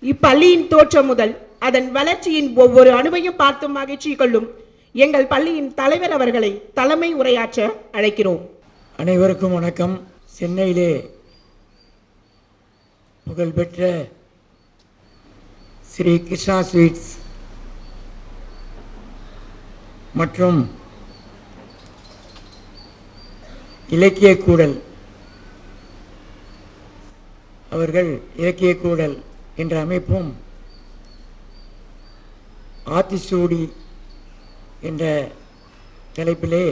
இப்பள்ளியின் தோற்றம் முதல் அதன் வளர்ச்சியின் ஒவ்வொரு அணுவையும் பார்த்து மகிழ்ச்சி கொள்ளும் எங்கள் பள்ளியின் தலைவர் அவர்களை தலைமை உரையாற்ற அழைக்கிறோம். அனைவருக்கும் வணக்கம். சென்னையிலே புகழ்பெற்ற ஸ்ரீ கிருஷ்ணா ஸ்வீட்ஸ் மற்றும் இலக்கிய கூடல் அவர்கள் இலக்கிய கூடல் என்ற அமைப்பும் ஆத்திசூடி என்ற தலைப்பிலே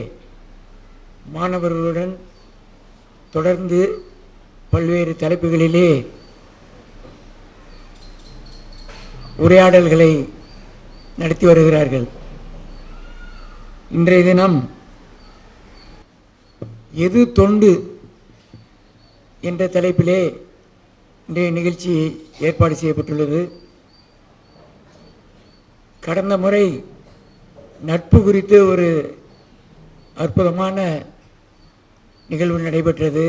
மாணவர்களுடன் தொடர்ந்து பல்வேறு தலைப்புகளிலே உரையாடல்களை நடத்தி வருகிறார்கள். இன்றைய தினம் எது தொண்டு என்ற தலைப்பிலே இன்றைய நிகழ்ச்சி ஏற்பாடு செய்யப்பட்டுள்ளது. கடந்த முறை நட்பு குறித்து ஒரு அற்புதமான நிகழ்வு நடைபெற்றது.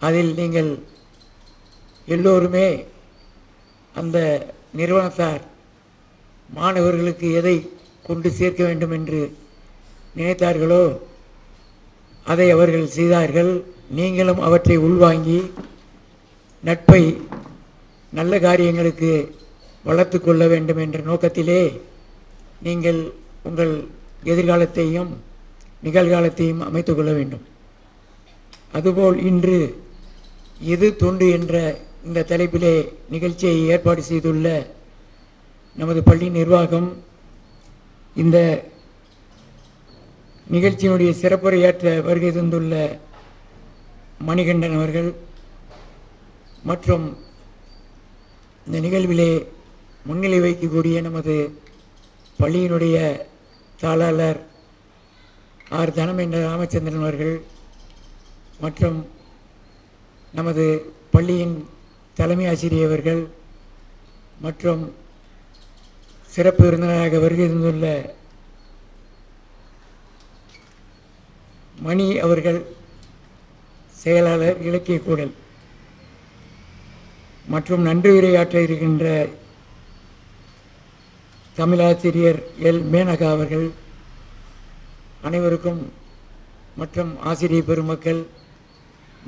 அதில் நீங்கள் எல்லோருமே அந்த நிறுவனத்தார் மாணவர்களுக்கு எதை கொண்டு சேர்க்க வேண்டும் என்று நினைத்தார்களோ அதை அவர்கள் செய்தார்கள். நீங்களும் அவற்றை உள்வாங்கி நட்பை நல்ல காரியங்களுக்கு வளர்த்து கொள்ள வேண்டும் என்ற நோக்கத்திலே நீங்கள் உங்கள் எதிர்காலத்தையும் நிகழ்காலத்தையும் அமைத்து கொள்ள வேண்டும். அதுபோல் இன்று எது தொண்டு என்ற இந்த தலைப்பிலே நிகழ்ச்சியை ஏற்பாடு செய்துள்ள நமது பள்ளி நிர்வாகம், இந்த நிகழ்ச்சியினுடைய சிறப்புரையாற்ற வருகை தந்துள்ள மணிகண்டன் அவர்கள் மற்றும் இந்த நிகழ்விலே முன்னிலை வைக்கக்கூடிய நமது பள்ளியினுடைய தாளாளர் ஆர் தனமேந்திர ராமச்சந்திரன் அவர்கள் மற்றும் நமது பள்ளியின் தலைமை ஆசிரியர்கள் மற்றும் சிறப்பு விருந்தினராக வருகை தந்துள்ள மணி அவர்கள் செயலாளர் இலக்கிய கூடல் மற்றும் நன்றி உரையாற்ற இருக்கின்ற தமிழாசிரியர் எல் மேனகா அவர்கள் அனைவருக்கும் மற்றும் ஆசிரியர் பெருமக்கள்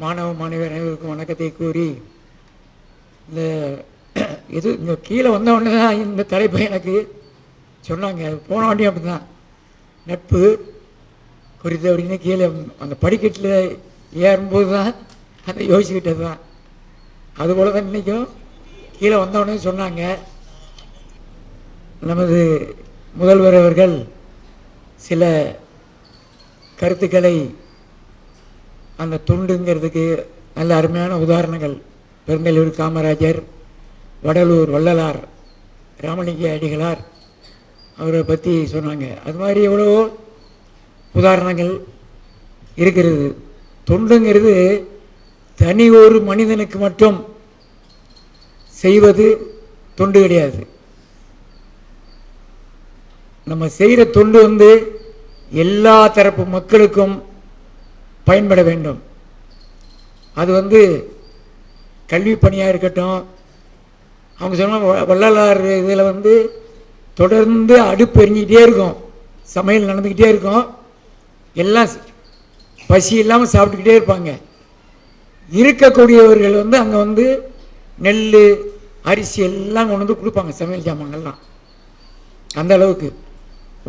மாணவ மாணவியர் அனைவருக்கும் வணக்கத்தை கூறி இந்த கீழே வந்தவுடனே தான் இந்த தலைப்பை எனக்கு சொன்னாங்க. போன வாண்டியும் அப்படி தான் நட்பு குறித்து அப்படின்னு கீழே அந்த படிக்கட்டில் ஏறும்போது தான் அதை யோசிக்கிட்டது தான். அதுபோல் தான் இன்றைக்கும் கீழே வந்தவுடனே சொன்னாங்க. நமது முதல்வர் அவர்கள் சில கருத்துக்களை அந்த தொண்டுங்கிறதுக்கு நல்ல அருமையான உதாரணங்கள் பெருந்தலைவர் காமராஜர், வடலூர் வள்ளலார், ராமலிங்க அடிகளார் அவரை பற்றி சொன்னாங்க. அது மாதிரி எவ்வளவோ உதாரணங்கள் இருக்கிறது. தொண்டுங்கிறது தனி ஒரு மனிதனுக்கு மட்டும் செய்வது தொண்டு கிடையாது. நம்ம செய்கிற தொண்டு எல்லா தரப்பு மக்களுக்கும் பயன்பட வேண்டும். அது கல்வி பணியாக இருக்கட்டும். அவங்க சொன்ன வள்ளலார் இதில் தொடர்ந்து அடுப்பு எரிஞ்சிக்கிட்டே இருக்கும், சமையல் நடந்துக்கிட்டே இருக்கும், எல்லாம் பசி இல்லாமல் சாப்பிட்டுக்கிட்டே இருப்பாங்க. இருக்கக்கூடியவர்கள் அங்கே நெல் அரிசி எல்லாம் கொண்டு கொடுப்பாங்க, சமையல் சாமான்கள்லாம். அந்த அளவுக்கு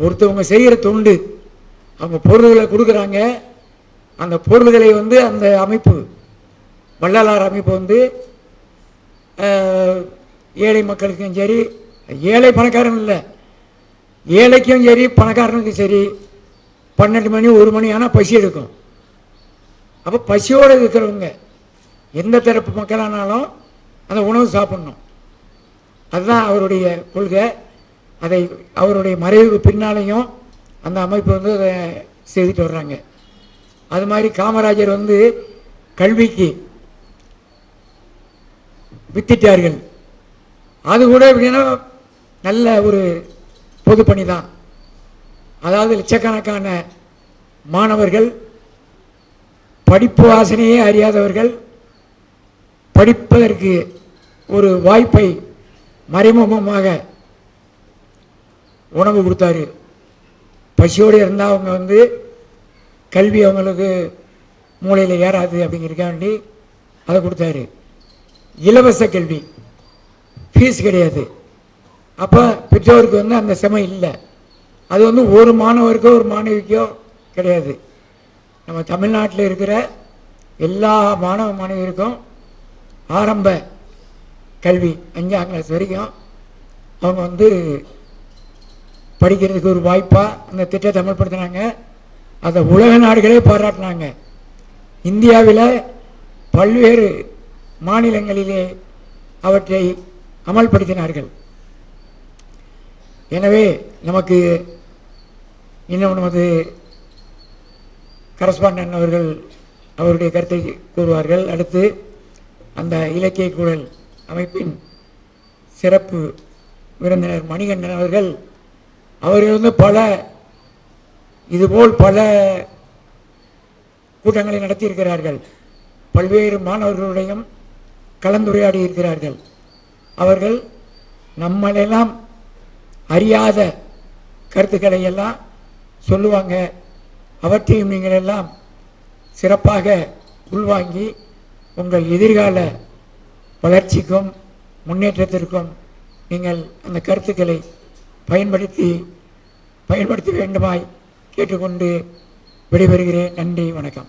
ஒருத்தவங்க செய்கிற தொண்டு, அவங்க பொருள்களை கொடுக்குறாங்க. அந்த பொருள்களை அந்த அமைப்பு வள்ளலார் அமைப்பு ஏழை மக்களுக்கும் சரி, ஏழை பணக்காரன் இல்லை, ஏழைக்கும் சரி பணக்காரனுக்கும் சரி 12 மணி 1 மணி ஆனால் பசி எடுக்கும். அப்போ பசியோடு இருக்கிறவங்க எந்த தரப்பு மக்களானாலும் அந்த உணவு சாப்பிடணும். அதுதான் அவருடைய கொள்கை. அதை அவருடைய மறைவுக்கு பின்னாலேயும் அந்த அமைப்பு அதை செய்துட்டு வர்றாங்க. அது மாதிரி காமராஜர் கல்விக்கு வித்திட்டார்கள். அது கூட எப்படின்னா நல்ல ஒரு பொது பணி தான். அதாவது லட்சக்கணக்கான மாணவர்கள், படிப்பு வாசனையே அறியாதவர்கள் படிப்பதற்கு ஒரு வாய்ப்பை மறைமுகமாக உணவு கொடுத்தாரு. பசியோடு இருந்தால் அவங்க கல்வி அவங்களுக்கு மூளையில் ஏறாது அப்படிங்கிறக்காண்டி அதை கொடுத்தாரு. இலவச கல்வி, ஃபீஸ் கிடையாது. அப்போ பெற்றோருக்கு அந்த சுமை இல்லை. அது ஒரு மாணவருக்கோ ஒரு மாணவிக்கோ கிடையாது. நம்ம தமிழ்நாட்டில் இருக்கிற எல்லா மாணவ மாணவியருக்கும் ஆரம்ப கல்வி 5ஆம் கிளாஸ் வரைக்கும் அவங்க படிக்கிறதுக்கு ஒரு வாய்ப்பாக அந்த திட்டத்தை அமல்படுத்தினாங்க. அதை உலக நாடுகளே பாராட்டினாங்க. இந்தியாவில் பல்வேறு மாநிலங்களிலே அவற்றை அமல்படுத்தினார்கள். எனவே நமக்கு இன்னும் நமது கரஸ்பாண்டன் அவர்கள் அவருடைய கருத்தை கூறுவார்கள். அடுத்து அந்த இலக்கிய குழல் அமைப்பின் சிறப்பு விருந்தினர் மணிகண்டன் அவர்கள் பல இதுபோல் பல கூட்டங்களை நடத்தியிருக்கிறார்கள். பல்வேறு மாணவர்களுடையும் கலந்துரையாடி இருக்கிறார்கள். அவர்கள் நம்மளெல்லாம் அறியாத கருத்துக்களை எல்லாம் சொல்லுவாங்க. அவற்றையும் நீங்கள் எல்லாம் சிறப்பாக உள்வாங்கி உங்கள் எதிர்கால வளர்ச்சிக்கும் முன்னேற்றத்திற்கும் நீங்கள் அந்த கருத்துக்களை பயன்படுத்த வேண்டுமாய் கேட்டுக்கொண்டு விடைபெறுகிறேன். நன்றி, வணக்கம்.